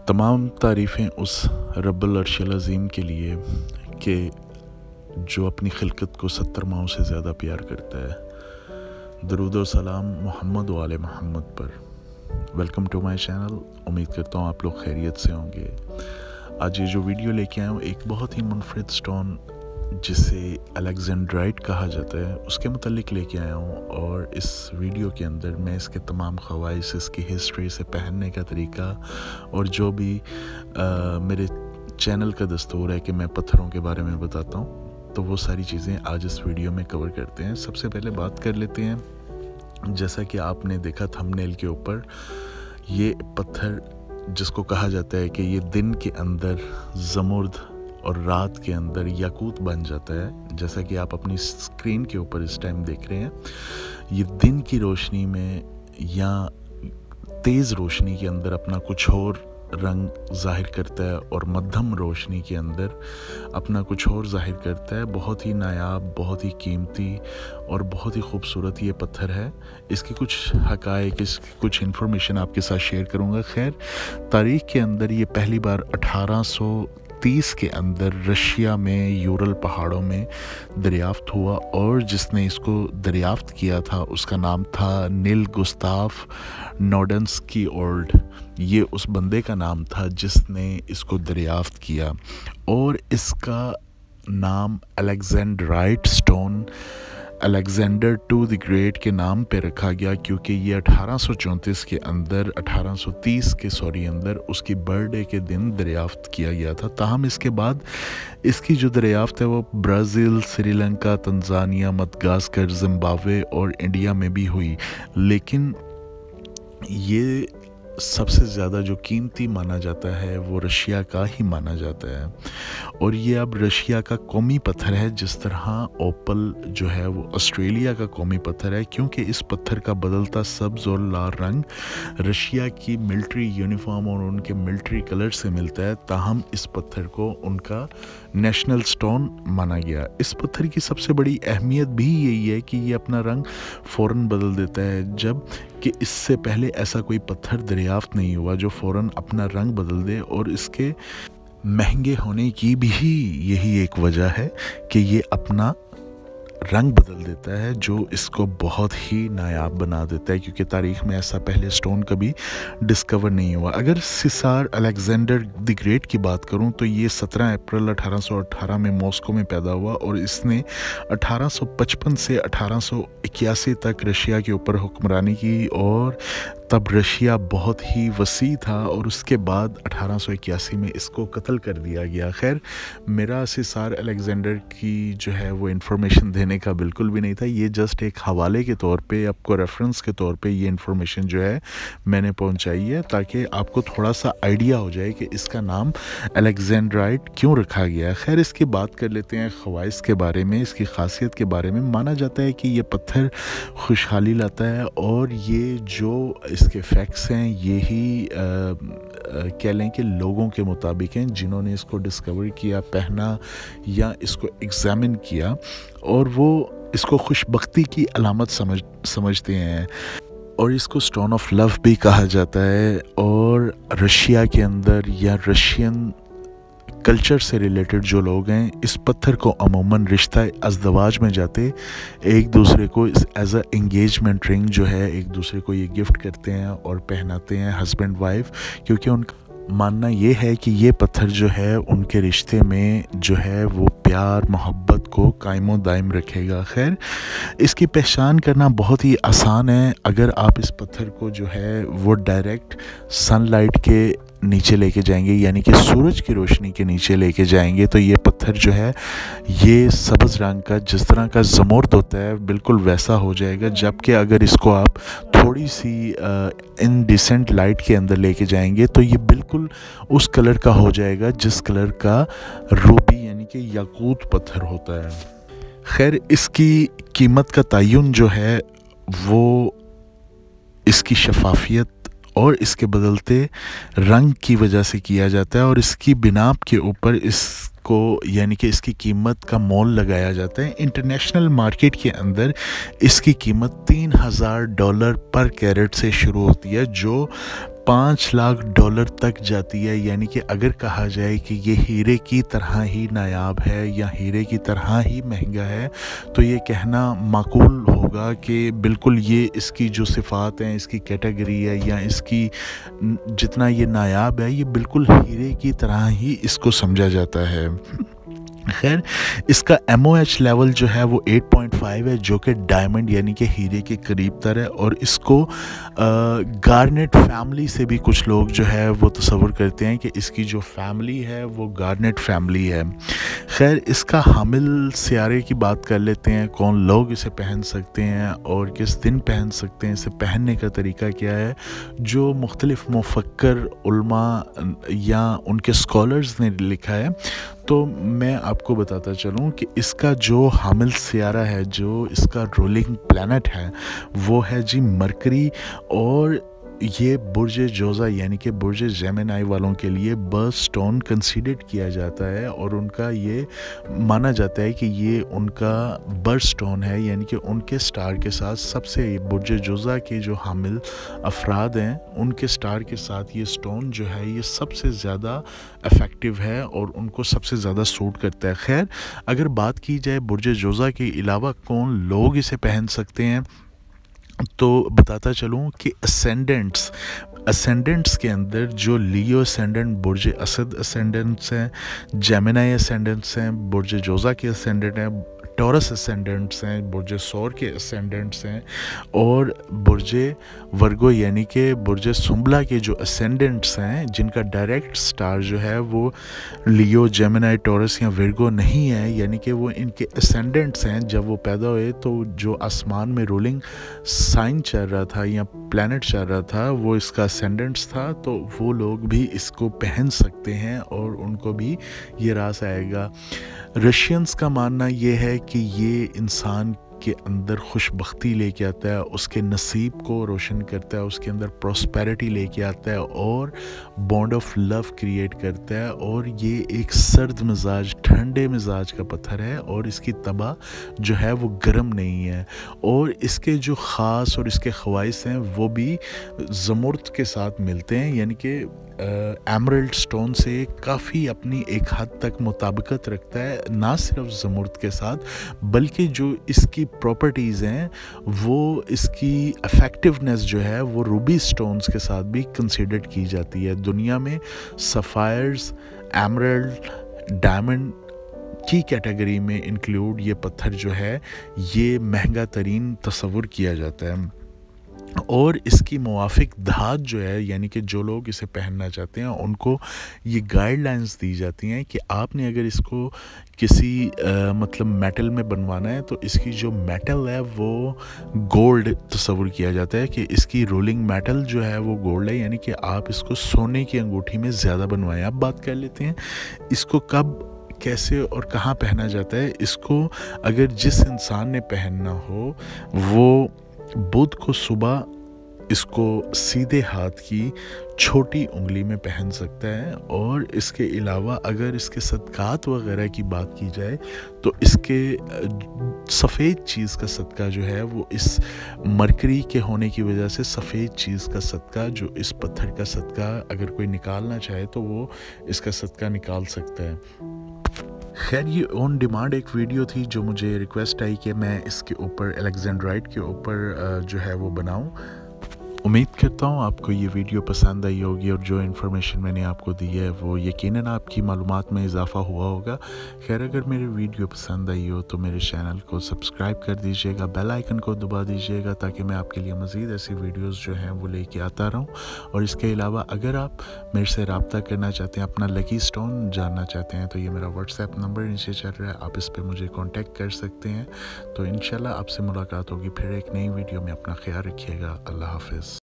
तमाम तारीफ़ें उस रब्बुल अर्शिल अज़ीम के लिए कि जो अपनी खिलकत को 70 माहों से ज़्यादा प्यार करता है। दरूद व सलाम मोहम्मद व आले मोहम्मद पर। Welcome to my channel. उम्मीद करता हूँ आप लोग खैरियत से होंगे। आज ये जो वीडियो लेके आया हूँ एक बहुत ही मुनफरिद स्टोन जिसे अलेक्जेंड्राइट कहा जाता है उसके मुतल्लिक लेके आया हूँ, और इस वीडियो के अंदर मैं इसके तमाम ख़वाइस, इसकी हिस्ट्री, इसे पहनने का तरीका और जो भी मेरे चैनल का दस्तूर है कि मैं पत्थरों के बारे में बताता हूँ, तो वो सारी चीज़ें आज इस वीडियो में कवर करते हैं। सबसे पहले बात कर लेते हैं, जैसा कि आपने देखा थंबनेल के ऊपर, ये पत्थर जिसको कहा जाता है कि ये दिन के अंदर ज़मुर्द और रात के अंदर याकूत बन जाता है। जैसा कि आप अपनी स्क्रीन के ऊपर इस टाइम देख रहे हैं, ये दिन की रोशनी में या तेज़ रोशनी के अंदर अपना कुछ और रंग ज़ाहिर करता है और मध्यम रोशनी के अंदर अपना कुछ और ज़ाहिर करता है। बहुत ही नायाब, बहुत ही कीमती और बहुत ही खूबसूरत ये पत्थर है। इसकी कुछ हक़ाइक़, इसकी कुछ इन्फॉर्मेशन आपके साथ शेयर करूँगा। खैर, तारीख़ के अंदर ये पहली बार 1830 के अंदर रशिया में यूरल पहाड़ों में दरियाफ्त हुआ, और जिसने इसको दरियाफ्त किया था उसका नाम था नील गुस्ताफ नोडेंस्की ओल्ड। ये उस बंदे का नाम था जिसने इसको दरियाफ्त किया, और इसका नाम alexandrite stone Alexander to the great के नाम पे रखा गया, क्योंकि ये 1834 के अंदर 1830 के अंदर उसकी बर्थडे के दिन दरियाफ्त किया गया था। ताहम इसके बाद इसकी जो दरियाफ्त है वो ब्राज़ील, श्रीलंका, तंजानिया, मदगास्कर, ज़िम्बाब्वे और इंडिया में भी हुई, लेकिन ये सबसे ज़्यादा जो कीमती माना जाता है वो रशिया का ही माना जाता है, और ये अब रशिया का कौमी पत्थर है, जिस तरह ओपल जो है वो ऑस्ट्रेलिया का कौमी पत्थर है, क्योंकि इस पत्थर का बदलता सब्ज़ और लाल रंग रशिया की मिलिट्री यूनिफॉर्म और उनके मिलिट्री कलर से मिलता है। ताहम इस पत्थर को उनका नेशनल स्टोन माना गया। इस पत्थर की सबसे बड़ी अहमियत भी यही है कि ये अपना रंग फ़ौरन बदल देता है, जब कि इससे पहले ऐसा कोई पत्थर दरियाफ्त नहीं हुआ जो फ़ौरन अपना रंग बदल दे। और इसके महंगे होने की भी यही एक वजह है कि ये अपना रंग बदल देता है, जो इसको बहुत ही नायाब बना देता है, क्योंकि तारीख़ में ऐसा पहले स्टोन कभी डिस्कवर नहीं हुआ। अगर सिसार अलेक्जेंडर द ग्रेट की बात करूं तो ये 17 अप्रैल 1818 में मॉस्को में पैदा हुआ, और इसने 1855 से 1881 तक रशिया के ऊपर हुक्मरानी की, और तब रशिया बहुत ही वसी था, और उसके बाद 1881 में इसको कत्ल कर दिया गया। खैर, मेरा सिसार अलेक्जेंडर की जो है वो इन्फॉर्मेशन देने का बिल्कुल भी नहीं था, ये जस्ट एक हवाले के तौर पे, आपको रेफरेंस के तौर पे ये इन्फॉर्मेशन जो है मैंने पहुंचाई है, ताकि आपको थोड़ा सा आइडिया हो जाए कि इसका नाम अलेक्जेंड्राइट क्यों रखा गया है। खैर, इसकी बात कर लेते हैं ख़वाइस के बारे में, इसकी खासियत के बारे में। माना जाता है कि ये पत्थर खुशहाली लाता है, और ये जो इसके फैक्ट्स हैं यही कह लें कि लोगों के मुताबिक हैं जिन्होंने इसको डिस्कवर किया, पहना या इसको एग्ज़ामिन किया, और वो इसको खुशबख्ती की अलामत समझते हैं, और इसको स्टोन ऑफ लव भी कहा जाता है। और रशिया के अंदर या रशियन कल्चर से रिलेटेड जो लोग हैं, इस पत्थर को अमूमन रिश्ता अज़दवाज में जाते एक दूसरे को एज अ एंगेजमेंट रिंग जो है एक दूसरे को ये गिफ्ट करते हैं और पहनाते हैं हस्बैंड वाइफ, क्योंकि उनका मानना ये है कि ये पत्थर जो है उनके रिश्ते में जो है वो प्यार मोहब्बत को कायमो दायम रखेगा। खैर, इसकी पहचान करना बहुत ही आसान है। अगर आप इस पत्थर को जो है वो डायरेक्ट सनलाइट के नीचे लेके जाएंगे, यानी कि सूरज की रोशनी के नीचे लेके जाएंगे, तो ये पत्थर जो है ये सब्ज़ रंग का, जिस तरह का ज़मुर्द होता है बिल्कुल वैसा हो जाएगा। जबकि अगर इसको आप थोड़ी सी इनडिसेंट लाइट के अंदर लेके जाएंगे तो ये बिल्कुल उस कलर का हो जाएगा जिस कलर का रूबी यानी कि याकूत पत्थर होता है। खैर, इसकी कीमत का तयन जो है वो इसकी शफाफियत और इसके बदलते रंग की वजह से किया जाता है, और इसकी बिना के ऊपर इसको यानी कि इसकी कीमत का मोल लगाया जाता है। इंटरनेशनल मार्केट के अंदर इसकी कीमत $3000 पर कैरेट से शुरू होती है, जो 5 لاکھ ڈالر تک جاتی ہے، یعنی کہ اگر کہا جائے کہ یہ ہیرے کی طرح ہی نایاب ہے یا ہیرے کی طرح ہی مہنگا ہے تو یہ کہنا معقول ہوگا کہ بالکل یہ اس کی جو صفات ہیں، اس کی کیٹیگری ہے یا اس کی جتنا یہ نایاب ہے، یہ بالکل ہیرے کی طرح ہی اس کو سمجھا جاتا ہے۔ خیر، اس کا ایم او ایچ لیول جو ہے وہ 8.5 ہے، جو کہ ڈائمنڈ یعنی کہ ہیرے کے قریب تر ہے، اور اس کو گارنیٹ فیملی سے بھی کچھ لوگ جو ہے وہ تصور کرتے ہیں کہ اس کی جو فیملی ہے وہ گارنیٹ فیملی ہے۔ خیر، اس کا حامل سیارے کی بات کر لیتے ہیں، کون لوگ اسے پہن سکتے ہیں اور کس دن پہن سکتے ہیں، اسے پہننے کا طریقہ کیا ہے، جو مختلف مفکر، علماء یا ان کے اسکالرز نے لکھا ہے۔ تو میں آپ کو بتاتا چلوں کہ اس کا جو حامل سیارہ ہے، جو اس کا رولنگ پلانٹ ہے، وہ ہے جی مرکری، اور یہ برج جوزہ یعنی کہ برج جیمنائی والوں کے لیے برتھ سٹون کنسیڈرڈ کیا جاتا ہے، اور ان کا یہ مانا جاتا ہے کہ یہ ان کا برتھ سٹون ہے، یعنی کہ ان کے سٹار کے ساتھ سب سے برج جوزہ کے جو حامل افراد ہیں ان کے سٹار کے ساتھ یہ سٹون جو ہے یہ سب سے زیادہ افیکٹو ہے اور ان کو سب سے زیادہ سوٹ کرتا ہے۔ خیر، اگر بات کی جائے برج جوزہ کے علاوہ کون لوگ اسے پہن سکتے ہیں، تو بتاتا چلوں کہ اسینڈنٹس کے اندر جو لیو اسینڈنٹ برج اسد اسینڈنٹس ہیں، جیمنائی اسینڈنٹس ہیں، برج جوزہ کے اسینڈنٹ ہیں، ٹورس اسینڈنٹس ہیں، برج سور کے اسینڈنٹس ہیں، اور برج ورگو یعنی کہ برج سنبلا کے جو اسینڈنٹس ہیں، جن کا ڈائریکٹ سٹار جو ہے وہ لیو، جیمنائی، ٹورس یا ورگو نہیں ہے، یعنی کہ وہ ان کے اسینڈنٹس ہیں۔ جب وہ پیدا ہوئے تو جو آسمان میں رولنگ سائن چل رہا تھا یا پلانٹ چل رہا تھا وہ اس کا اسینڈنٹس تھا، تو وہ لوگ بھی اس کو پہن سکتے ہیں اور ان کو بھی یہ راز آئے گا۔ رشینز کا ماننا یہ ہے کہ یہ انسان کے اندر خوش بختی لے کے آتا ہے، اس کے نصیب کو روشن کرتا ہے، اس کے اندر پراسپیرٹی لے کے آتا ہے اور بانڈ آف لو کریٹ کرتا ہے، اور یہ ایک سرد مزاج، ٹھنڈے مزاج کا پتھر ہے، اور اس کی طبع جو ہے وہ گرم نہیں ہے، اور اس کے جو خاص اور اس کے خواص ہیں وہ بھی زمرد کے ساتھ ملتے ہیں، یعنی کہ ایمرلڈ سٹون سے کافی اپنی ایک حد تک مطابقت رکھتا ہے، نہ صرف زمرد کے ساتھ بلکہ جو اس کی پراپرٹیز ہیں وہ اس کی افیکٹونیس جو ہے وہ روبی سٹونز کے ساتھ بھی کنسیڈرڈ کی جاتی ہے۔ دنیا میں سفائرز، ایمرلڈ، ڈائمنڈ کی کیٹیگری میں انکلوڈ یہ پتھر جو ہے یہ مہنگا ترین تصور کیا جاتا ہے، اور اس کی موافق دھات جو ہے یعنی کہ جو لوگ اسے پہننا چاہتے ہیں ان کو یہ گائیڈ لائنز دی جاتی ہیں کہ آپ نے اگر اس کو کسی مطلب میٹل میں بنوانا ہے تو اس کی جو میٹل ہے وہ گولڈ تصور کیا جاتا ہے کہ اس کی رولنگ میٹل جو ہے وہ گولڈ ہے، یعنی کہ آپ اس کو سونے کی انگوٹھی میں زیادہ بنوائیں۔ اب بات کر لیتے ہیں اس کو کب، کیسے اور کہاں پہنا جاتا ہے۔ اس کو اگر جس انسان نے پہننا ہو وہ بدھ کو صبح اس کو سیدھے ہاتھ کی چھوٹی انگلی میں پہن سکتا ہے، اور اس کے علاوہ اگر اس کے صدقات وغیرہ کی بات کی جائے تو اس کے سفید چیز کا صدقہ جو ہے وہ اس مرکری کے ہونے کی وجہ سے سفید چیز کا صدقہ، جو اس پتھر کا صدقہ اگر کوئی نکالنا چاہے تو وہ اس کا صدقہ نکال سکتا ہے۔ خیر، یہ آن ڈیمانڈ ایک ویڈیو تھی جو مجھے ریکویسٹ آئی کہ میں اس کے اوپر الیگزینڈرائٹ کے اوپر جو ہے وہ بناؤں۔ امید کرتا ہوں آپ کو یہ ویڈیو پسند آئی ہوگی، اور جو انفارمیشن میں نے آپ کو دی ہے وہ یقیناً آپ کی معلومات میں اضافہ ہوا ہوگا۔ خیر، اگر میری ویڈیو پسند آئی ہو تو میرے چینل کو سبسکرائب کر دیجیے گا، بیل آئیکن کو دبا دیجیے گا تاکہ میں آپ کے لیے مزید ایسی ویڈیوز جو ہیں وہ لے کے آتا رہوں۔ اور اس کے علاوہ اگر آپ میرے سے رابطہ کرنا چاہتے ہیں، اپنا لکی سٹون جاننا چاہتے ہیں، تو یہ میرا واٹس ایپ نمبر نیچے چل رہا ہے، آپ اس پہ مجھے کانٹیکٹ کر سکتے ہیں۔ تو انشاءاللہ آپ سے ملاقات ہوگی پھر ایک نئی ویڈیو میں۔ اپنا خیال رکھیے گا۔ اللہ حافظ۔